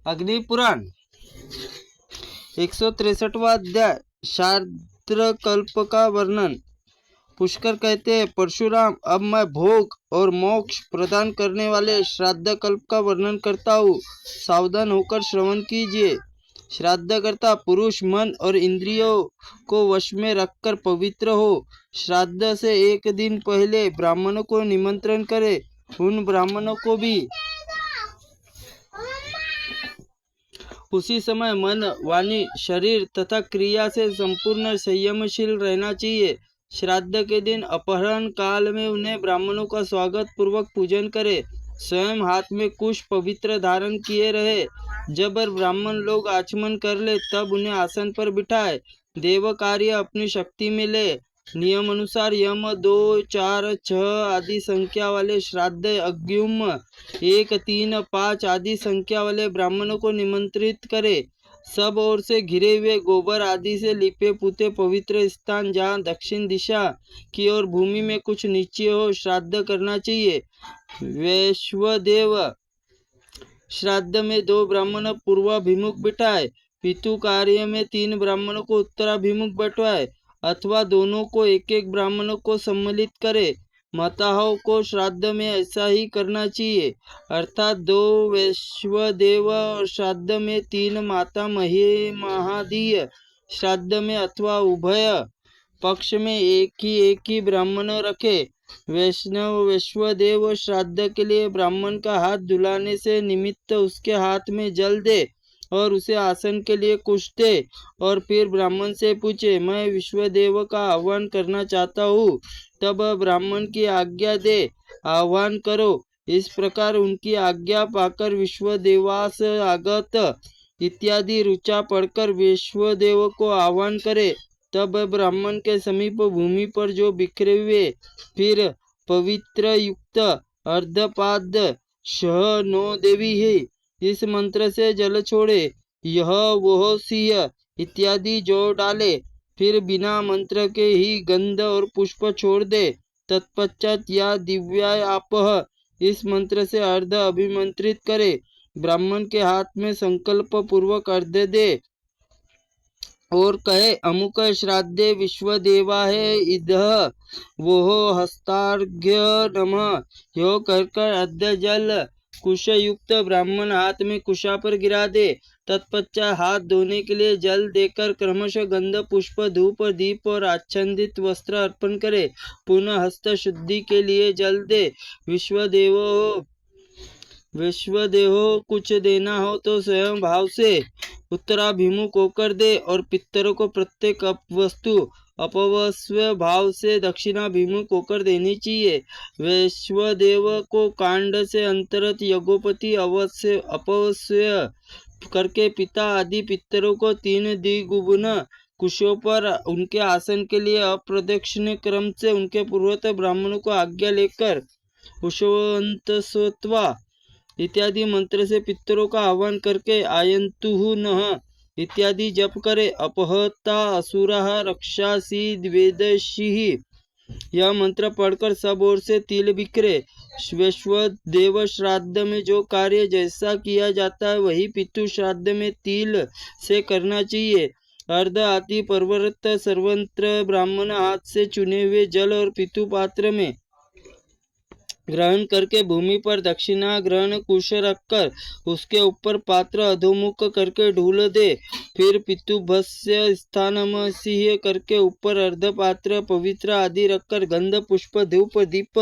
अग्नि पुराण 163वां अध्याय शार्द्र कल्प का वर्णन। पुष्कर कहते हैं, परशुराम, अब मैं भोग और मोक्ष प्रदान करने वाले श्राद्ध कल्प का वर्णन करता हूँ। सावधान होकर श्रवण कीजिए। श्राद्ध करता पुरुष मन और इंद्रियों को वश में रखकर पवित्र हो। श्राद्ध से एक दिन पहले ब्राह्मणों को निमंत्रण करे। उन ब्राह्मणों को भी उसी समय मन, वाणी, शरीर तथा क्रिया से संपूर्ण संयमशील रहना चाहिए। श्राद्ध के दिन अपहरण काल में उन्हें ब्राह्मणों का स्वागत पूर्वक पूजन करे। स्वयं हाथ में कुश पवित्र धारण किए रहे। जब ब्राह्मण लोग आचमन कर ले तब उन्हें आसन पर बिठाए। देव कार्य अपनी शक्ति में ले। नियम अनुसार यम 2, 4, 6 आदि संख्या वाले श्राद्ध अग्युम 1, 3, 5 आदि संख्या वाले ब्राह्मणों को निमंत्रित करे। सब ओर से घिरे हुए गोबर आदि से लिपे पुते पवित्र स्थान जहाँ दक्षिण दिशा की ओर भूमि में कुछ नीचे हो श्राद्ध करना चाहिए। वैश्वदेव श्राद्ध में 2 ब्राह्मण पूर्वाभिमुख बिठाए। पितु कार्य में 3 ब्राह्मणों को उत्तराभिमुख बैठवाए अथवा दोनों को एक एक ब्राह्मणों को सम्मिलित करे। माताओं को श्राद्ध में ऐसा ही करना चाहिए, अर्थात 2 वैश्वदेव श्राद्ध में 3 माता महादीय श्राद्ध में अथवा उभय पक्ष में एक ही ब्राह्मण रखे। वैश्वदेव श्राद्ध के लिए ब्राह्मण का हाथ धुलाने से निमित्त उसके हाथ में जल दे और उसे आसन के लिए कुछ दे और फिर ब्राह्मण से पूछे, मैं विश्वदेव का आह्वान करना चाहता हूँ। तब ब्राह्मण की आज्ञा दे, आह्वान करो। इस प्रकार उनकी आज्ञा पाकर विश्वदेवास आगत इत्यादि ऋचा पढ़कर विश्वदेव को आह्वान करे। तब ब्राह्मण के समीप भूमि पर जो बिखरे हुए फिर पवित्र युक्त अर्धपाद शह नो देवी है, इस मंत्र से जल छोड़े। यह वह सिंह इत्यादि जोड़ डाले। फिर बिना मंत्र के ही गंध और पुष्प छोड़ दे। तत्पश्चात या दिव्या आपह इस मंत्र से अर्ध अभिमंत्रित करे। ब्राह्मण के हाथ में संकल्प पूर्वक अर्ध दे और कहे, अमुक श्राद्धे विश्वदेवा है इध वो हस्तार्घ्य नमः। यो कर अर्ध जल कुश युक्त ब्राह्मण हाथ में कुशा पर गिरा दे। तत्पश्चात हाथ धोने के लिए जल देकर क्रमशः गंध, पुष्प, धूप, दीप और आच्छादित वस्त्र अर्पण करे। पुनः हस्त शुद्धि के लिए जल दे। विश्वदेव कुछ देना हो तो स्वयं भाव से उत्तराभिमुख होकर दे और पितरों को प्रत्येक वस्तु अपवस्व भाव से दक्षिणाभिमुख होकर देनी चाहिए। वैश्वदेव को कांड से अंतरत यज्ञोपति अवश्य अपवस्व करके पिता आदि पितरों को 3 द्विगुण कुशों पर उनके आसन के लिए अप्रदक्षिण क्रम से उनके पूर्वत ब्राह्मणों को आज्ञा लेकर उषवंतस्त्वा इत्यादि मंत्र से पितरों का आह्वान करके आयंतु नः इत्यादि जप करे। अपहता असुरः रक्षासी वेदशिः यह मंत्र पढ़कर सब ओर से तिल बिखरे। वैश्वदेव श्राद्ध में जो कार्य जैसा किया जाता है वही पितु श्राद्ध में तिल से करना चाहिए। अर्ध आदि परवृत्त सर्वत्र ब्राह्मण हाथ से चुने हुए जल और पितु पात्र में ग्रहण करके भूमि पर दक्षिणा ग्रहण कुश रखकर उसके ऊपर पात्र अधोमुख करके ढूल दे। फिर पितुभस्य स्थानमसीह करके ऊपर अर्ध पात्र पवित्र आदि रखकर गंध, पुष्प, धूप, दीप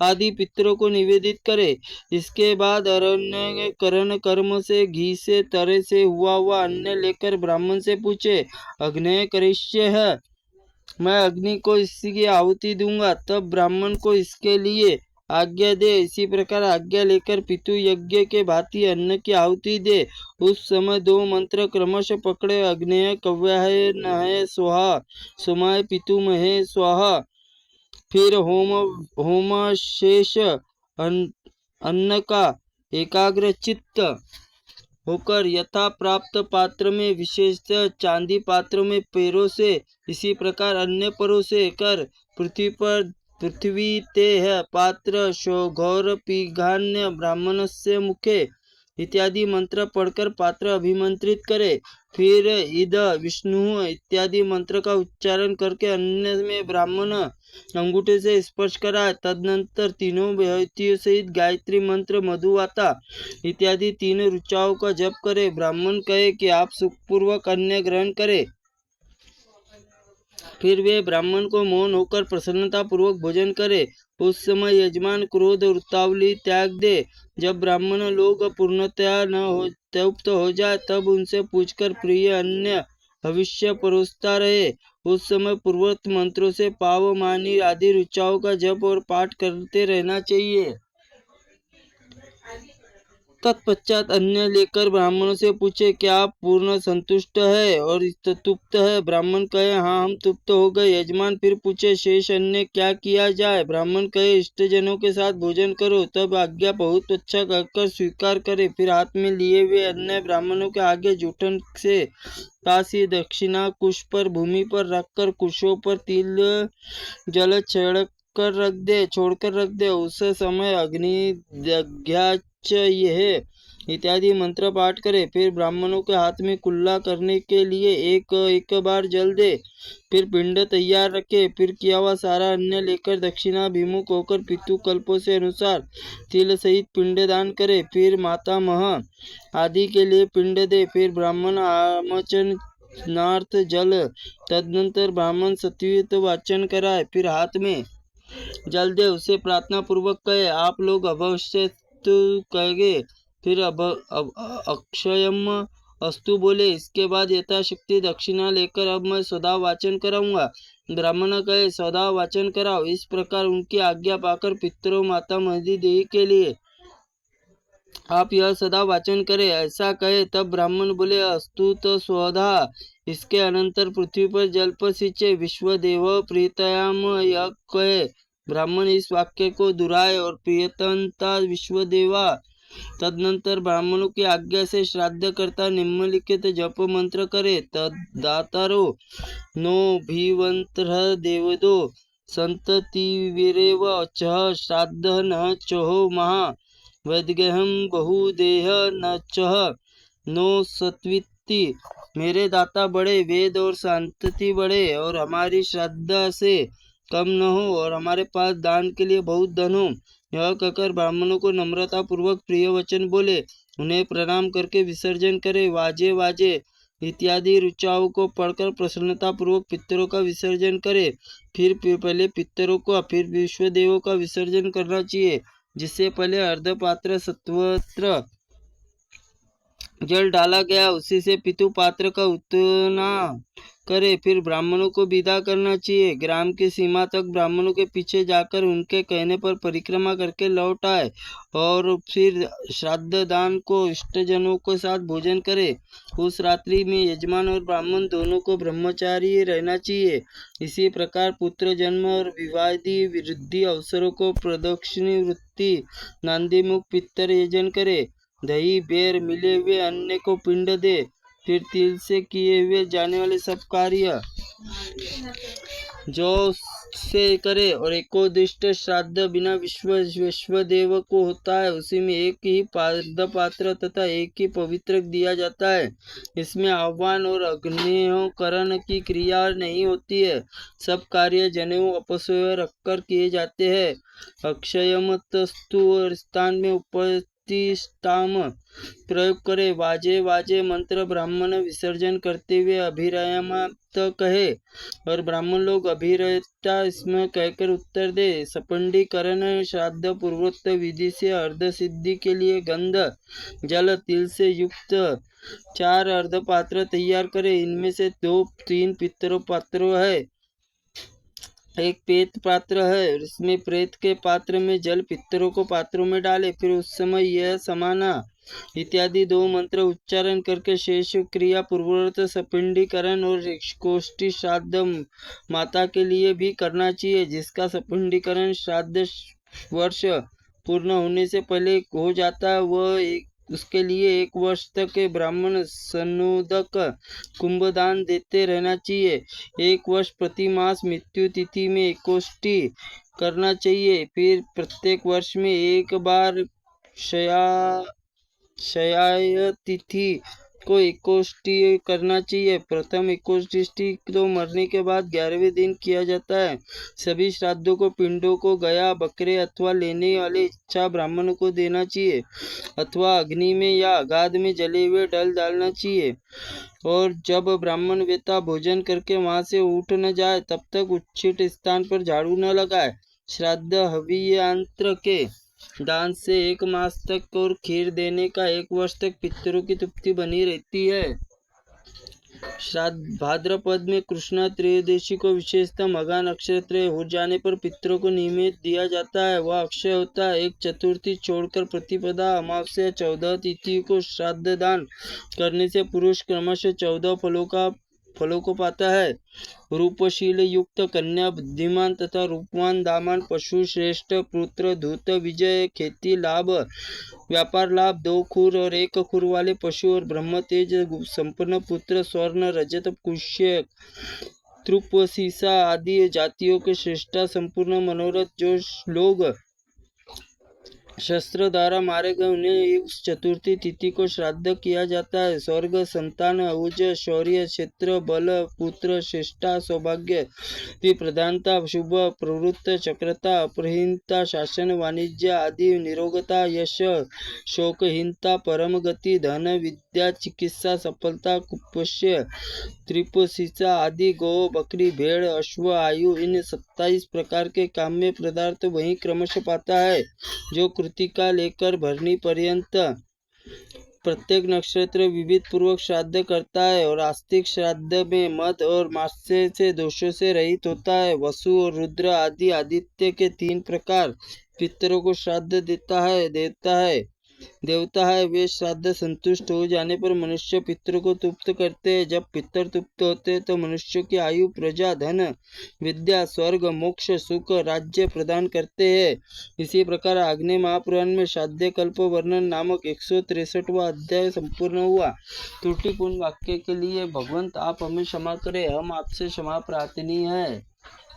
आदि पितरों को निवेदित करे। इसके बाद अरण्य करण कर्म से घी से तरे से हुआ अन्न लेकर ब्राह्मण से पूछे, अग्नय करिष्य है, मैं अग्नि को इसकी आहुति दूंगा। तब ब्राह्मण को इसके लिए आज्ञा दे। इसी प्रकार आज्ञा लेकर पितु यज्ञ के भांति अन्न की आहुति दे। उस समय 2 मंत्र क्रमशः पकड़े, अग्नेय कव्याय नहे स्वाहा, सोमाय पितुमहे स्वाहा। फिर होम शेष अन्न का एकाग्र चित्त होकर यथा प्राप्त पात्र में विशेषतः चांदी पात्रों में पैरों से इसी प्रकार अन्य परोसे कर पृथ्वी ते है पात्र घोर पिघान्य ब्राह्मणस्य मुखे इत्यादि मंत्र पढ़कर पात्र अभिमंत्रित करे। फिर इद विष्णु इत्यादि मंत्र का उच्चारण करके अन्न में ब्राह्मण अंगूठे से स्पर्श कराए। तदनंतर तीनों विभूतियों सहित गायत्री मंत्र, मधुवाता इत्यादि 3 ऋचाओं का जप करे। ब्राह्मण कहे कि आप सुखपूर्वक अन्न ग्रहण करें। फिर वे ब्राह्मण को मौन होकर प्रसन्नता पूर्वक भोजन करे। उस समय यजमान क्रोध और उतावली त्याग दे। जब ब्राह्मण लोग पूर्णतया न हो तृप्त हो जाए तब उनसे पूछकर प्रिय अन्य भविष्य परोसता रहे। उस समय पूर्वोक्त मंत्रों से पावमानी आदि ऋचाओं का जप और पाठ करते रहना चाहिए। तत्पश्चात अन्न लेकर ब्राह्मणों से पूछे, क्या आप पूर्ण संतुष्ट है और तृप्त है? ब्राह्मण कहे, हाँ, हम तृप्त हो गए। यजमान फिर पूछे, शेष अन्न क्या किया जाए? ब्राह्मण कहे, इष्टजनों के साथ भोजन करो। तब आज्ञा बहुत अच्छा कहकर स्वीकार करे। फिर हाथ में लिए हुए अन्न ब्राह्मणों के आगे जूठन से काशी दक्षिणा कुश पर भूमि पर रखकर कुशों पर तिल जल छोड़कर रख दे। उस समय अग्नि दग्ध्याच यह इत्यादि मंत्र पाठ करे। फिर ब्राह्मणों के हाथ में कुल्ला करने के लिए एक बार जल दे। फिर पिंड तैयार रखे। फिर किया हुआ सारा अन्न लेकर दक्षिणाभिमुख होकर पितृकल्पों से अनुसार तिल सहित पिंड दान करे। फिर मातामह आदि के लिए पिंड दे। फिर ब्राह्मण आमचन नार्थ जल। तदनंतर ब्राह्मण सत्वित वाचन कराए। फिर हाथ में जल दे। उसे प्रार्थना पूर्वक कहे, आप लोग अवश्य कहेंगे। फिर अक्षयम अस्तु बोले। इसके बाद यथाशक्ति दक्षिणा लेकर अब मैं सदा वाचन कराऊंगा। ब्राह्मण कहे, सदा वाचन कराओ। इस प्रकार उनकी आज्ञा पाकर पितरों माता मदी देही के लिए आप यह सदा वाचन करें, ऐसा कहे। तब ब्राह्मण बोले, अस्तु तो स्वधा। इसके अनंतर पृथ्वी पर जल पर सिंचे। विश्वदेव प्रीतयाम यह कहे। ब्राह्मण इस वाक्य को दुहराए और प्रियतनता विश्वदेवा। तदनंतर ब्राह्मणों की आज्ञा से श्राद्ध करता निम्नलिखित जप मंत्र करे। तदातारो नो भीवंत्र देवदो संततिवीरेव चह श्राद्ध न चहो महा वैद्यहम बहुदेह न चह नो सत्विति। मेरे दाता बड़े, वेद और संतति बड़े, और हमारी श्रद्धा से कम न हो, और हमारे पास दान के लिए बहुत धन हो। यह कहकर ब्राह्मणों को नम्रता पूर्वक प्रिय वचन बोले। उन्हें प्रणाम करके विसर्जन करे। वाजे वाजे इत्यादि ऋचाओं को पढ़कर प्रसन्नता पूर्वक पितरों का विसर्जन करे। फिर पहले पितरों का फिर विश्वदेवों का विसर्जन करना चाहिए, जिससे पहले अर्धपात्र सत्वत्र जल डाला गया उसी से पितु पात्र का उतना करे। फिर ब्राह्मणों को विदा करना चाहिए। ग्राम की सीमा तक ब्राह्मणों के पीछे जाकर उनके कहने पर परिक्रमा करके लौट आए और फिर श्राद्ध दान को इष्टजनों के साथ भोजन करे। उस रात्रि में यजमान और ब्राह्मण दोनों को ब्रह्मचारी रहना चाहिए। इसी प्रकार पुत्र जन्म और विवादी वृद्धि अवसरों को प्रदक्षिणी वृत्ति नांदीमुख पितर यजन करे। दही बेर मिले हुए अन्न को पिंड दे। फिर तिल से किए हुए जाने वाले सब कार्य जो से करे और एकोदिष्ट श्राद्ध बिना विश्वदेव को होता है, उसी में एक ही पात्र तथा एक ही पवित्र दिया जाता है। इसमें आह्वान और अग्निहोकरण की क्रिया नहीं होती है। सब कार्य जनेऊ अपसोय रखकर किए जाते हैं। अक्षयमतस्तु और स्थान में उपस्थिताम प्रयोग करे। वाजे वाजे मंत्र ब्राह्मण विसर्जन करते हुए अभिरयमात कहे और ब्राह्मण लोग अभिरयता इसमें कहकर उत्तर दे। सपंडीकरण श्राद्ध पूर्वोक्त विधि से अर्ध सिद्धि के लिए गंध जल तिल से युक्त 4 अर्ध पात्र तैयार करे। इनमें से 2-3 पितरों पात्रों है, एक प्रेत पात्र है। इसमें प्रेत के पात्र में जल पितरों को पात्रों में डाले। फिर उस समय यह समाना इत्यादि 2 मंत्र उच्चारण करके शेष क्रिया पूर्वोक्त सपिंडीकरण और कोष्ठी श्राद्ध माता के लिए भी करना चाहिए, जिसका सपिंडीकरण श्राद्ध वर्ष पूर्ण होने से पहले हो जाता है। वह उसके लिए 1 वर्ष तक के ब्राह्मण सनोदक कुंभदान देते रहना चाहिए। 1 वर्ष प्रति मास मृत्यु तिथि में एकोष्ठी करना चाहिए। फिर प्रत्येक वर्ष में 1 बार क्षय तिथि को एकोष्ठी करना चाहिए। प्रथम एकोष्ठी तो मरने के बाद 11वें दिन किया जाता है। सभी श्राद्धों को पिंडों को गया, बकरे अथवा लेने वाले इच्छा ब्राह्मण को देना चाहिए अथवा अग्नि में या अगाध में जले हुए डल डालना चाहिए। और जब ब्राह्मण वेता भोजन करके वहां से उठ न जाए तब तक उच्छिष्ट स्थान पर झाड़ू न लगाए। श्राद्ध हवियांत्र के दान से 1 मास तक और खीर देने का 1 वर्ष तक पितरों की तृप्ति बनी रहती है। श्राद्ध भाद्रपद में कृष्णा त्रयोदशी को विशेषतः मघा नक्षत्र हो जाने पर पितरों को नियमित दिया जाता है। वह अक्षय होता है। 1 चतुर्थी छोड़कर प्रतिपदा, अमावस्या, 14 तिथि को श्राद्ध दान करने से पुरुष क्रमशः 14 फलों को पाता है। रूपशील युक्त कन्या, बुद्धिमान तथा रूपवान दामान, पशु श्रेष्ठ, पुत्र धूत, विजय, खेती लाभ, व्यापार लाभ, 2 खुर और 1 खुर वाले पशु और ब्रह्म तेज संपन्न पुत्र, स्वर्ण, रजत, कुष्य, त्रुप, सीसा आदि जातियों के श्रेष्ठा संपूर्ण मनोरथ जो लोग शस्त्र द्वारा मारे गए उन्हें उस चतुर्थी तिथि को श्राद्ध किया जाता है। स्वर्ग, संतान, औज, शौर्य, क्षेत्र, बल, पुत्र, श्रेष्ठता, सौभाग्य, प्रधानता, शुभ प्रवृत्त, चक्रता, अपरहीनता, शासन, वाणिज्य आदि, निरोगता, यश, शोकहीनता, परम गति, धन, विद्या, चिकित्सा, सफलता, कुपस्य, त्रिपसीसा आदि, गौ, बकरी, भेड़, अश्व, आयु, इन 27 प्रकार के काम्य पदार्थ वही क्रमशः पाता है। जो कृतिका लेकर भरनी पर्यंत प्रत्येक नक्षत्र विविध पूर्वक श्राद्ध करता है और आस्तिक श्राद्ध में मद और मात्स्य से दोषों से रहित होता है। वसु और रुद्र आदि आदित्य के 3 प्रकार पितरों को श्राद्ध देवता है। वे श्राद्ध संतुष्ट हो जाने पर मनुष्य पितरों को तृप्त करते हैं। जब पितर तृप्त होते हैं तो मनुष्य की आयु, प्रजा, धन, विद्या, स्वर्ग, मोक्ष, सुख, राज्य प्रदान करते हैं। इसी प्रकार आग्नेय महापुराण में श्राद्ध कल्प वर्णन नामक 163वां अध्याय संपूर्ण हुआ। त्रुटिपूर्ण वाक्य के लिए भगवंत आप हमें क्षमा करें, हम आपसे क्षमा प्रार्थनी है।